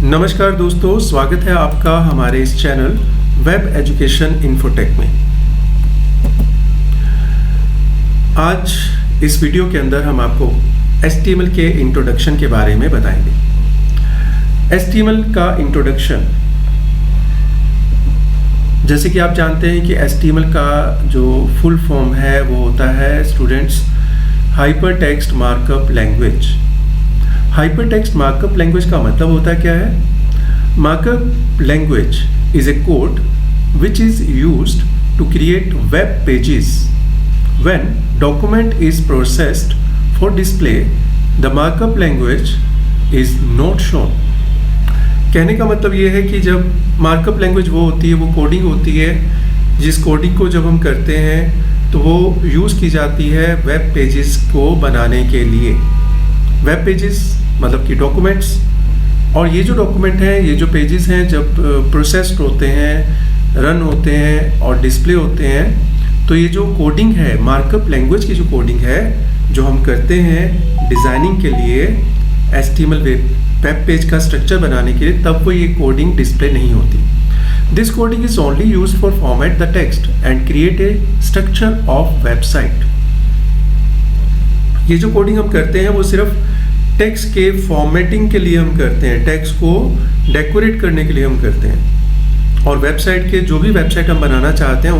नमस्कार दोस्तों, स्वागत है आपका हमारे इस चैनल वेब एजुकेशन इन्फोटेक में। आज इस वीडियो के अंदर हम आपको HTML के इंट्रोडक्शन के बारे में बताएंगे। HTML का इंट्रोडक्शन, जैसे कि आप जानते हैं कि HTML का जो फुल फॉर्म है वो होता है students hyper text markup language. Hyper text markup language का मतलब होता है क्या है? Markup language is a code which is used to create web pages when document is processed for display the markup language is not shown. कहने का मतलब ये है कि जब मार्कअप लैंग्वेज वो होती है, वो कोडिंग होती है, जिस कोडिंग को जब हम करते हैं तो वो यूज़ की जाती है वेब पेजेस को बनाने के लिए। वेब पेजेस मतलब कि डॉक्यूमेंट्स, और ये जो डॉक्यूमेंट हैं, ये जो पेजेस हैं, जब प्रोसेस्ड होते हैं, रन होते हैं और डिस्प्ले होते हैं, तो ये जो कोडिंग है, मार्कअप लैंग्वेज की जो कोडिंग है जो हम करते हैं डिज़ाइनिंग के लिए, HTML वेब पेज का स्ट्रक्चर बनाने के लिए, तब वो ये कोडिंग डिस्प्ले नहीं होती। This coding is only used for format the text and create a structure of website. ये जो कोडिंग हम करते हैं वो सिर्फ टेक्स्ट के फॉर्मेटिंग के लिए हम करते हैं, टेक्स्ट को डेकोरेट करने के लिए हम करते हैं, और वेबसाइट के जो भी वेबसाइट हम बनाना चाहते हैं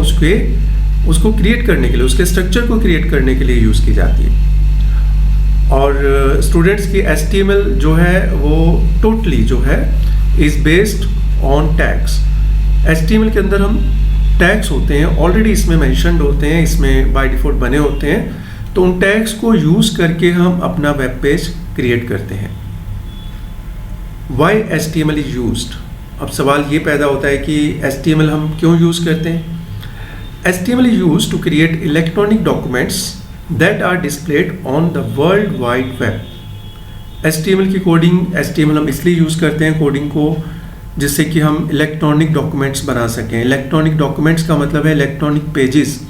उसको क्रिएट करने के लिए, उसके स्ट्रक्चर को क्रिएट करने के लिए यूज़ की जाती है। और स्टूडेंट्स की HTML जो है वो टोटली जो है is based on tags. HTML के अंदर हम टैग्स होते हैं, ऑलरेडी इसमें मेंशन्ड होते हैं, इसमें बाय डिफ़ॉल्ट बने होते हैं, तो उन टैग्स को यूज़ करके हम अपना वेब पेज क्रिएट करते हैं। Why HTML is used? अब सवाल ये पैदा होता है कि HTML हम क्यों यूज़ करते हैं? HTML is used to create electronic documents that are displayed on the world wide web. HTML की कोडिंग, HTML हम इसलिए यूज़ करते हैं कोडिंग को जिससे कि हम इलेक्ट्रॉनिक डॉक्यूमेंट्स बना सकें। इलेक्ट्रॉनिक डॉक्यूमेंट्स का मतलब है इलेक्ट्रॉनिक पेजेस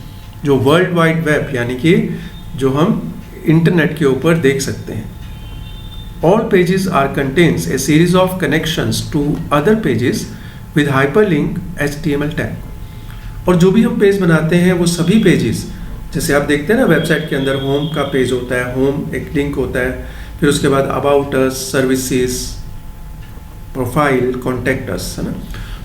जो वर्ल्ड वाइड वेब यानी कि जो हम इंटरनेट के ऊपर देख सकते हैं। All pages are contains a series of connections to other pages with hyperlink HTML tag। और जो भी हम पेज बनाते हैं वो सभी पेजेस, जैसे आप देखते हैं ना वेबसाइट के अंदर होम का पेज होता है, होम एक लिंक होता है, फिर उसके बाद about us, services, profile, contact us, है ना।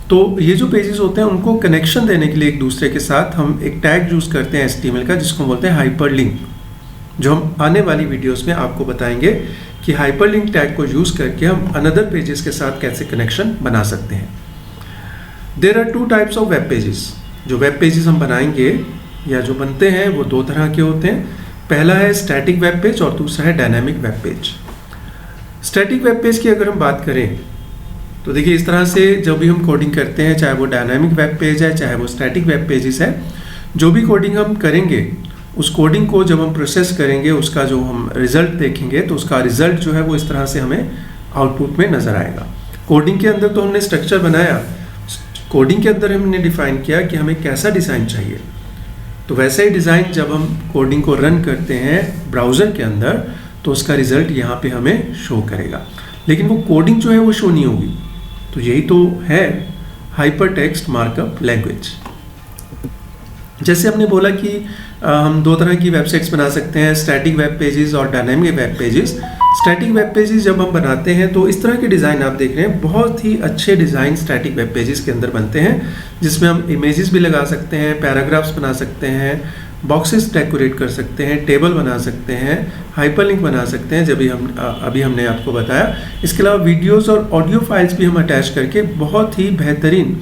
तो ये जो पेजेस होते हैं उनको कनेक्शन देने के लिए एक दूसरे के साथ हम एक टैग यूज़ करते हैं HTML का, जिसको बोलते हैं हाइपरलिंक, जो हम आने वाली वीडियोस में आपको बताएंगे कि हाइपरलिंक टैग को यूज़ करके हम अनदर पेजेस के साथ कैसे कनेक्शन बना सकते हैं। There are two types of web pages. जो वेब पेजेस हम बनाएंगे या जो बनते हैं वो दो तरह के होते हैं। पहला है स्टैटिक वेब पेज और दूसरा है dynamic web page. Static web page की अगर हम बात करें तो देखिए, इस तरह से जब भी हम कोडिंग करते हैं, चाहे वो डायनामिक वेब पेज है चाहे वो स्टैटिक वेब पेजेस है, जो भी कोडिंग हम करेंगे उस कोडिंग को जब हम प्रोसेस करेंगे, उसका जो हम रिजल्ट देखेंगे तो उसका रिजल्ट जो है वो इस तरह से हमें आउटपुट में नज़र आएगा। कोडिंग के अंदर तो हमने स्ट्रक्चर बनाया, कोडिंग के अंदर हमने डिफाइन किया कि हमें कैसा डिज़ाइन चाहिए, तो वैसे ही डिज़ाइन जब हम कोडिंग को रन करते हैं ब्राउज़र के अंदर तो उसका रिजल्ट यहाँ पे हमें शो करेगा, लेकिन वो कोडिंग जो है वो शो नहीं होगी। तो यही तो है हाइपर टेक्स्ट मार्कअप लैंग्वेज। जैसे हमने बोला कि हम दो तरह की वेबसाइट्स बना सकते हैं, स्टैटिक वेब पेजेस और dynamic web pages. Static web pages जब हम बनाते हैं तो इस तरह के डिज़ाइन आप देख रहे हैं, बहुत ही अच्छे डिज़ाइन स्टैटिक वेब पेजेस के अंदर बनते हैं, जिसमें हम इमेजेस भी लगा सकते हैं, पैराग्राफ्स बना सकते हैं, बॉक्सेस डेकोरेट कर सकते हैं, टेबल बना सकते हैं, हाइपरलिंक बना सकते हैं, अभी हमने आपको बताया। इसके अलावा वीडियोज़ और ऑडियो फाइल्स भी हम अटैच करके बहुत ही बेहतरीन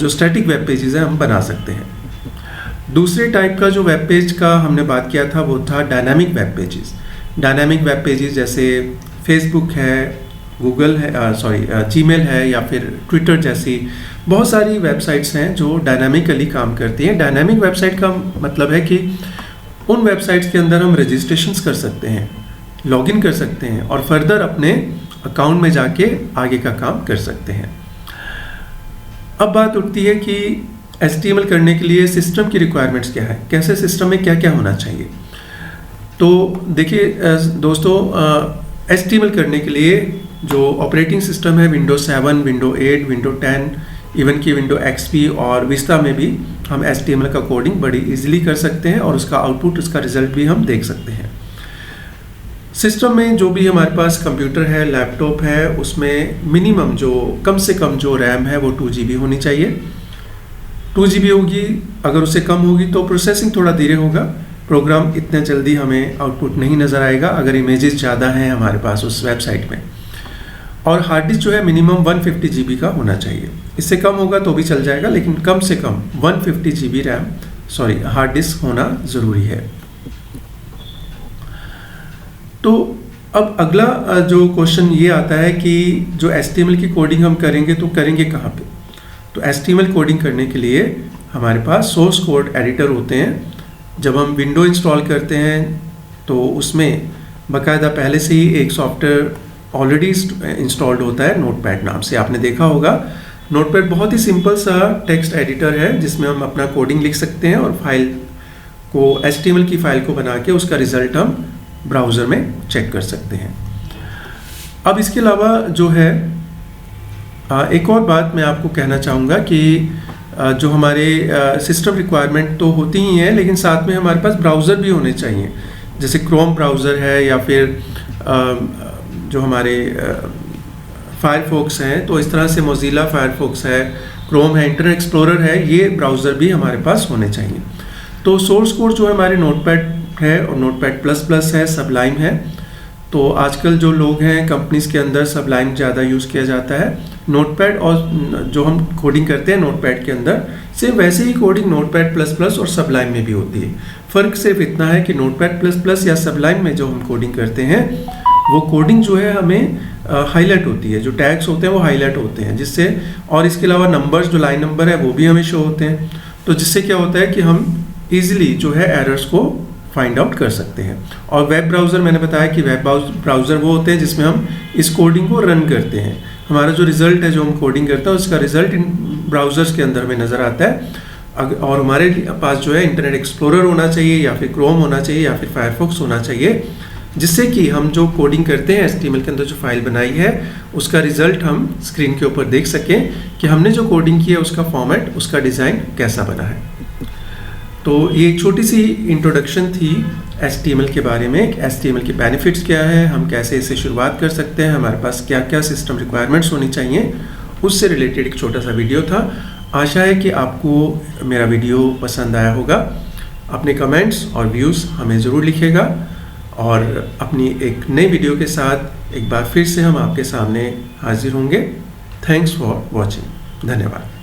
जो स्टैटिक वेब पेजेस हैं हम बना सकते हैं। दूसरे टाइप का जो वेब पेज का हमने बात किया था वो था dynamic web pages. Dynamic web pages जैसे फेसबुक है, गूगल है, जीमेल है, या फिर ट्विटर जैसी बहुत सारी वेबसाइट्स हैं जो डायनामिकली काम करती हैं। डायनामिक वेबसाइट का मतलब है कि उन वेबसाइट्स के अंदर हम रजिस्ट्रेशंस कर सकते हैं, लॉगिन कर सकते हैं और फर्दर अपने अकाउंट में जाके आगे का काम कर सकते हैं। अब बात उठती है कि HTML करने के लिए सिस्टम की रिक्वायरमेंट्स क्या है, कैसे सिस्टम में क्या क्या होना चाहिए। तो देखिए दोस्तों, HTML करने के लिए जो ऑपरेटिंग सिस्टम है विंडो 7, विंडो 8, विंडो 10, इवन की विंडो XP और विस्टा में भी हम HTML का कोडिंग बड़ी इजीली कर सकते हैं और उसका आउटपुट, उसका रिजल्ट भी हम देख सकते हैं। सिस्टम में जो भी हमारे पास कंप्यूटर है, लैपटॉप है, उसमें मिनिमम जो कम से कम जो रैम है वो 2 GB होनी चाहिए। 2 GB होगी, अगर उससे कम होगी तो प्रोसेसिंग थोड़ा धीरे होगा, प्रोग्राम इतने जल्दी हमें आउटपुट नहीं नज़र आएगा अगर इमेजेस ज़्यादा हैं हमारे पास उस वेबसाइट में। और हार्ड डिस्क जो है मिनिमम 150 GB का होना चाहिए, इससे कम होगा तो भी चल जाएगा, लेकिन कम से कम 150 GB हार्ड डिस्क होना ज़रूरी है। तो अब अगला जो क्वेश्चन ये आता है कि जो HTML की कोडिंग हम करेंगे तो करेंगे कहाँ पे? तो HTML कोडिंग करने के लिए हमारे पास सोर्स कोड एडिटर होते हैं। जब हम विंडो इंस्टॉल करते हैं तो उसमें बाकायदा पहले से ही एक सॉफ्टवेयर ऑलरेडी इंस्टॉल्ड होता है नोटपैड नाम से, आपने देखा होगा। नोटपैड बहुत ही सिंपल सा टेक्स्ट एडिटर है जिसमें हम अपना कोडिंग लिख सकते हैं और फाइल को, HTML की फाइल को बना के उसका रिजल्ट हम ब्राउज़र में चेक कर सकते हैं। अब इसके अलावा जो है एक और बात मैं आपको कहना चाहूँगा कि जो हमारे सिस्टम रिक्वायरमेंट तो होती ही हैं, लेकिन साथ में हमारे पास ब्राउज़र भी होने चाहिए। जैसे क्रोम ब्राउज़र है या फिर जो हमारे फायरफॉक्स हैं, तो इस तरह से मोज़िला फायरफॉक्स है, क्रोम है, इंटरनेट एक्सप्लोरर है, ये ब्राउज़र भी हमारे पास होने चाहिए। तो सोर्स कोड जो है हमारे नोटपैड है और नोटपैड प्लस प्लस है, सबलाइम है। तो आजकल जो लोग हैं कंपनीज़ के अंदर सबलाइम ज़्यादा यूज़ किया जाता है। नोटपैड और जो हम कोडिंग करते हैं नोटपैड के अंदर, सिर्फ वैसे ही कोडिंग नोटपैड प्लस प्लस और सबलाइम में भी होती है। फ़र्क सिर्फ इतना है कि नोटपैड प्लस प्लस या सबलाइम में जो हम कोडिंग करते हैं वो कोडिंग जो है हमें हाईलाइट होती है, जो टैग्स होते हैं वो हाईलाइट होते हैं, जिससे, और इसके अलावा नंबर्स, जो लाइन नंबर है वो भी हमें शो होते हैं। तो जिससे क्या होता है कि हम ईजिली जो है एरर्स को फाइंड आउट कर सकते हैं। और वेब ब्राउज़र, मैंने बताया कि वेब ब्राउज़र वो होते हैं जिसमें हम इस कोडिंग को रन करते हैं। हमारा जो रिज़ल्ट है, जो हम कोडिंग करते हैं, उसका रिज़ल्ट इन ब्राउज़र्स के अंदर में नज़र आता है। और हमारे पास जो है इंटरनेट एक्सप्लोरर होना चाहिए या फिर क्रोम होना चाहिए या फिर फायरफॉक्स होना चाहिए, जिससे कि हम जो कोडिंग करते हैं HTML के अंदर जो फाइल बनाई है उसका रिज़ल्ट हम स्क्रीन के ऊपर देख सकें कि हमने जो कोडिंग की है उसका फॉर्मेट, उसका डिज़ाइन कैसा बना है। तो ये एक छोटी सी इंट्रोडक्शन थी HTML के बारे में। HTML के बेनिफिट्स क्या है, हम कैसे इसे शुरुआत कर सकते हैं, हमारे पास क्या क्या सिस्टम रिक्वायरमेंट्स होनी चाहिए, उससे रिलेटेड एक छोटा सा वीडियो था। आशा है कि आपको मेरा वीडियो पसंद आया होगा। अपने कमेंट्स और व्यूज़ हमें ज़रूर लिखिएगा और अपनी एक नई वीडियो के साथ एक बार फिर से हम आपके सामने हाजिर होंगे। Thanks for watching. धन्यवाद।